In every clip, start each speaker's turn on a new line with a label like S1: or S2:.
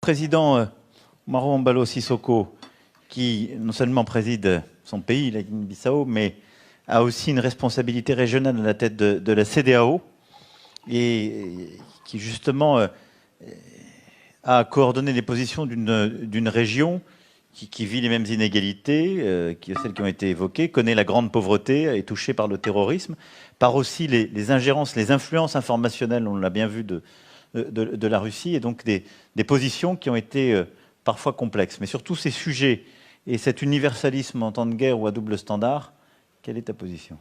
S1: président Umaro Embalo Sissoko, qui non seulement préside son pays, la Guinée-Bissau, mais a aussi une responsabilité régionale à la tête de la CEDEAO, et qui justement a coordonné les positions d'une région qui vit les mêmes inégalités, celles qui ont été évoquées, connaît la grande pauvreté, est touchée par le terrorisme, par aussi les ingérences, les influences informationnelles, on l'a bien vu, de la Russie, et donc des positions qui ont été parfois complexes. Mais sur tous ces sujets et cet universalisme en temps de guerre ou à double standard, quelle est ta position ?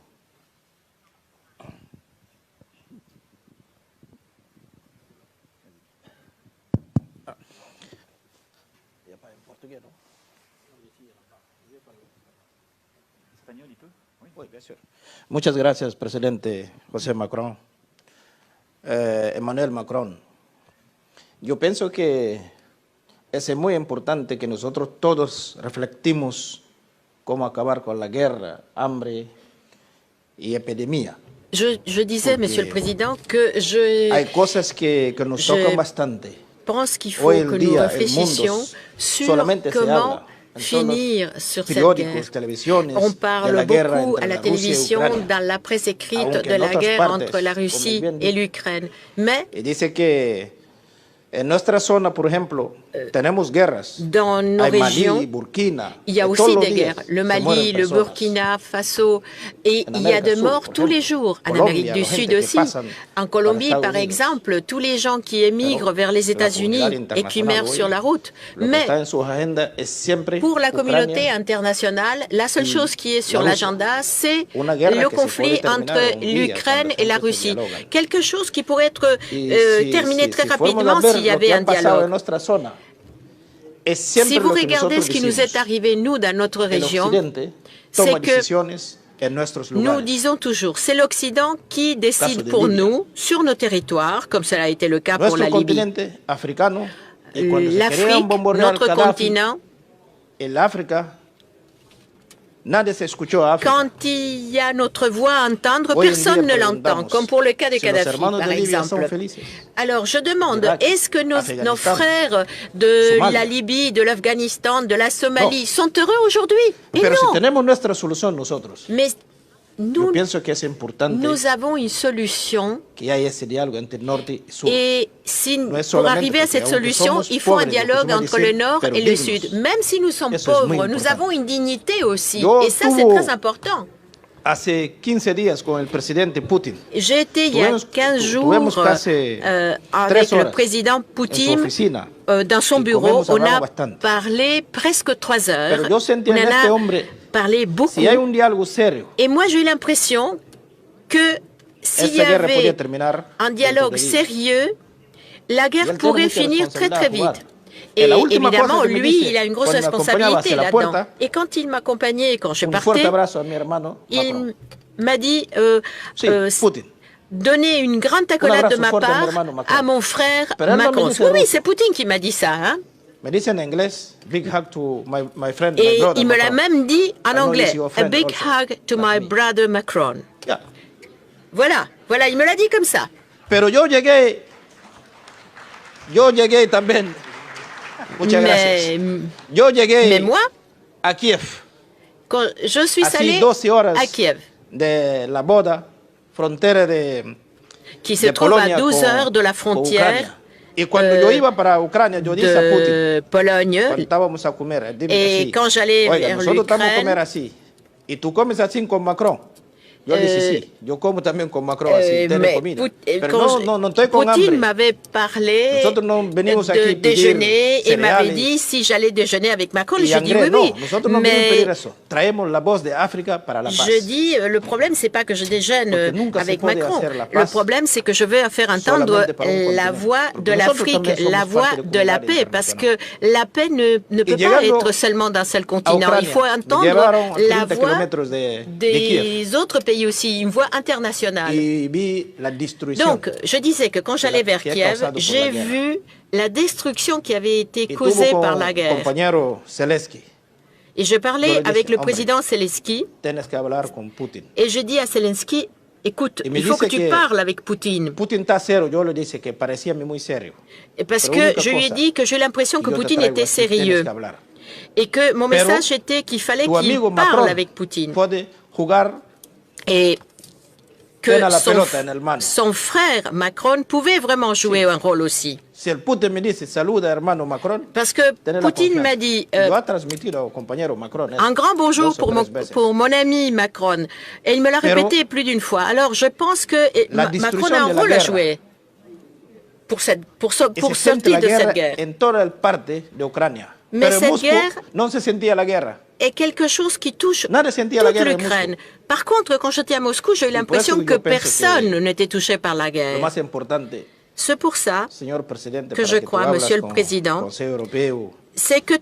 S2: Muchas gracias, presidente José Macron. Emmanuel Macron, yo pienso que es muy importante que nosotros todos reflectimos cómo acabar con la guerra, hambre y epidemia.
S3: Je disais, Monsieur le Président, que
S2: hay cosas que nos tocan bastante.
S3: pense qu'il faut que nous réfléchissions sur comment finir sur cette guerre. On parle beaucoup à la télévision, dans la presse écrite, de la guerre entre la Russie et l'Ukraine. Mais
S2: en nuestra zona, por ejemplo, tenemos guerras.
S3: Dans nos régions, il y a aussi des guerres. Le Mali, le Burkina Faso, et il y a des morts tous les jours. En Amérique du Sud aussi. En Colombie, par exemple, tous les gens qui émigrent vers les États-Unis et qui meurent sur la route. Mais pour la communauté internationale, la seule chose qui est sur l'agenda, c'est le conflit entre l'Ukraine et la Russie. Quelque chose qui pourrait être terminé très rapidement s'il y avait un dialogue. Si vous regardez ce qui nous est arrivé, nous, dans notre région, c'est que nous disons toujours, c'est l'Occident qui décide pour nous, sur nos territoires, comme cela a été le cas pour la Libye. L'Afrique, notre continent, quand il y a notre voix à entendre, personne ne l'entend, comme pour le cas de Kadhafi, par exemple. Alors, je demande, est-ce que nos frères de la Libye, de l'Afghanistan, de la Somalie sont heureux aujourd'hui? Et non. Mais nous avons une solution, et pour arriver à cette solution, il faut un dialogue entre le Nord et le Sud. Même si nous sommes pauvres, nous avons une dignité aussi, et ça c'est très important. J'ai été il y a 15 jours avec le président Poutine dans son bureau. On a parlé presque 3 heures. On en a parlé beaucoup. Et moi, j'ai eu l'impression que s'il y avait un dialogue sérieux, la guerre pourrait finir très très vite. Et évidemment, lui, il a une grosse responsabilité là-dedans. Et quand il m'accompagnait, quand je partais, il m'a dit donner une grande accolade de ma part à mon frère Macron. Oui, c'est Poutine qui m'a dit ça. Hein? Et il me l'a même dit en anglais. A big hug to my brother Macron. Voilà, voilà, il me l'a dit comme ça.
S2: Pero yo llegué también. Muchas gracias. Yo llegué à Kiev.
S3: Quand je suis allé à Kiev,
S2: de la boda, frontera
S3: qui se trouve à 12 heures de la frontière
S2: de
S3: Pologne. Et quand j'allais vers l'Ukraine, Poutine m'avait parlé de déjeuner et m'avait dit si j'allais déjeuner avec Macron. J'ai dit oui, oui. Mais je dis le problème, c'est pas que je déjeune avec Macron. Le problème, c'est que je veux faire entendre la voix de l'Afrique, la voix de la paix, parce que la paix ne peut pas être seulement d'un seul continent. Il faut entendre la voix des autres pays aussi, une voix internationale. Donc, je disais que quand j'allais vers Kiev, j'ai vu la destruction qui avait été causée par la guerre. Et je parlais avec le président Zelensky, et je dis à Zelensky, écoute, il faut que tu parles avec Poutine. Parce que je lui ai dit que j'ai l'impression que Poutine était sérieux. Et que mon message était qu'il fallait qu'il parle avec Poutine. Et que son frère Macron pouvait vraiment jouer un rôle aussi. Parce que Poutine m'a dit un grand bonjour pour mon ami Macron. Et il me l'a répété plus d'une fois. Alors je pense que Macron a un rôle à jouer pour sortir de cette guerre. Mais cette guerre est quelque chose qui touche toute l'Ukraine. Par contre, quand j'étais à Moscou, j'ai eu l'impression que personne n'était touché par la guerre. C'est pour ça que je crois, Monsieur le Président, c'est que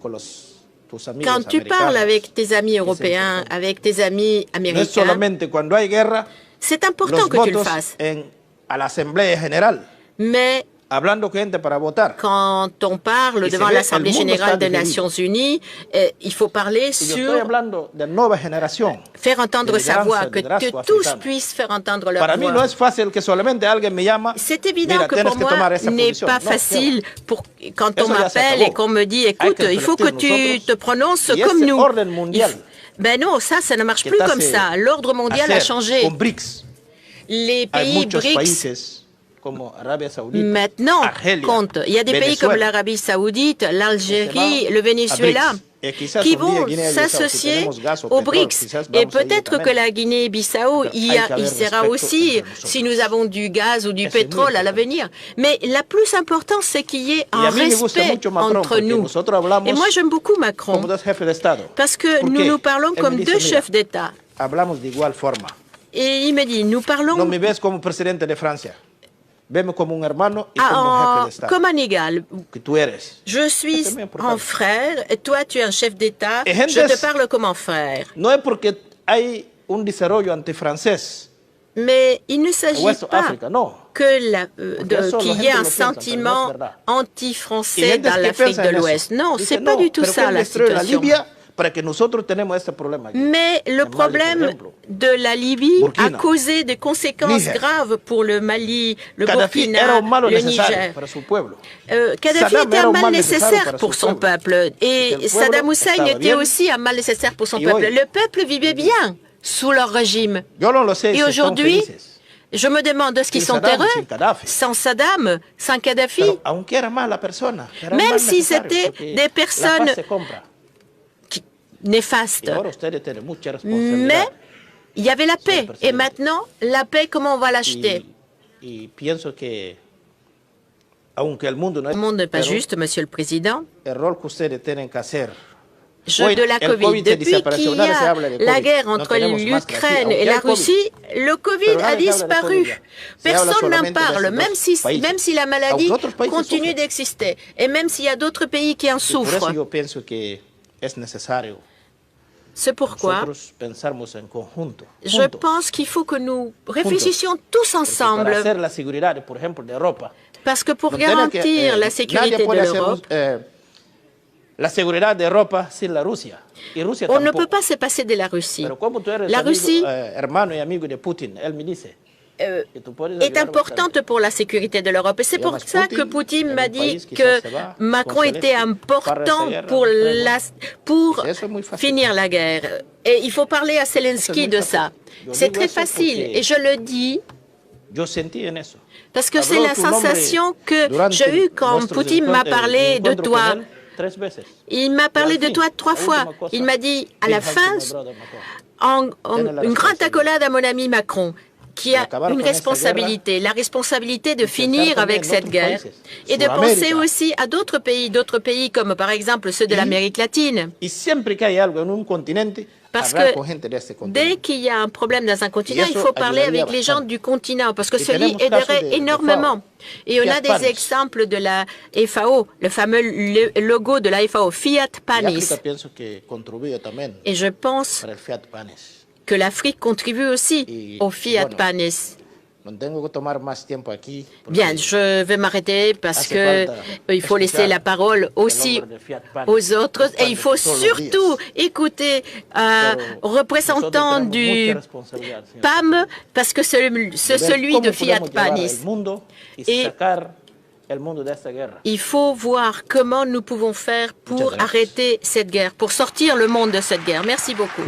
S3: quand tu parles avec tes amis européens, avec tes amis américains, c'est important que tu le fasses. Mais quand on parle devant l'Assemblée générale des Nations Unies, il faut parler sur faire entendre sa voix, que tous puissent faire entendre leur voix. C'est évident que pour moi, ce n'est pas facile quand on m'appelle et qu'on me dit, écoute, il faut que tu te prononces comme nous. Ben non, ça ne marche plus comme ça. L'ordre mondial a changé. Les pays BRICS maintenant compte. Il y a des pays comme l'Arabie Saoudite, l'Algérie, le Venezuela qui vont s'associer aux BRICS. Et peut-être que la Guinée-Bissau y sera aussi si nous avons du gaz ou du pétrole à l'avenir. Mais la plus importante, c'est qu'il y ait un respect entre nous. Et moi, j'aime beaucoup Macron parce que nous parlons comme deux chefs d'État. Et il me dit, nous parlons comme un égal. Je suis un frère et toi tu es un chef d'État. Je te parle comme un frère. Mais il ne s'agit pas qu'il y ait un sentiment anti-français dans l'Afrique de l'Ouest. Non, ce n'est pas du tout ça la situation. Mais le problème de la Libye a causé des conséquences graves pour le Mali, le Burkina, le Niger. Kadhafi était un mal nécessaire pour son peuple et Saddam Hussein était aussi un mal nécessaire pour son peuple. Le peuple vivait bien sous leur régime. Et aujourd'hui, je me demande, est-ce qu'ils sont heureux sans Saddam, sans Kadhafi? Même si c'était des personnes néfaste. Mais il y avait la paix. Et maintenant, la paix, comment on va l'acheter? Le monde n'est pas juste, Monsieur le Président. Jeu de la Covid. Depuis qu'il y a la guerre entre l'Ukraine et la Russie, le Covid a disparu. Personne n'en parle, même si la maladie continue d'exister. Et même s'il y a d'autres pays qui en souffrent. C'est pourquoi je pense qu'il faut que nous réfléchissions tous ensemble. Parce que pour garantir la sécurité de l'Europe, on ne peut pas se passer de la Russie. La Russie est importante pour la sécurité de l'Europe. Et c'est pour ça que Poutine m'a dit que Macron était important pour finir la guerre. Et il faut parler à Zelensky de ça. C'est très facile. Et je le dis parce que c'est la sensation que j'ai eue quand Poutine m'a parlé de toi. Il m'a parlé de toi 3 fois. Il m'a dit à la fin une grande accolade à mon ami Macron, qui a une responsabilité, la responsabilité de finir avec cette guerre et de penser aussi à d'autres pays comme par exemple ceux de l'Amérique latine. Parce que dès qu'il y a un problème dans un continent, il faut parler avec les gens du continent, parce que cela aiderait énormément. Et on a des exemples de la FAO, le fameux logo de la FAO, Fiat Panis. Et je pense que l'Afrique contribue aussi au Fiat Panis. Bien, je vais m'arrêter parce qu'il faut laisser la parole aussi aux autres et il faut surtout écouter un représentant du PAM parce que c'est celui de Fiat Panis. Et il faut voir comment nous pouvons faire pour arrêter cette guerre, pour sortir le monde de cette guerre. Merci beaucoup.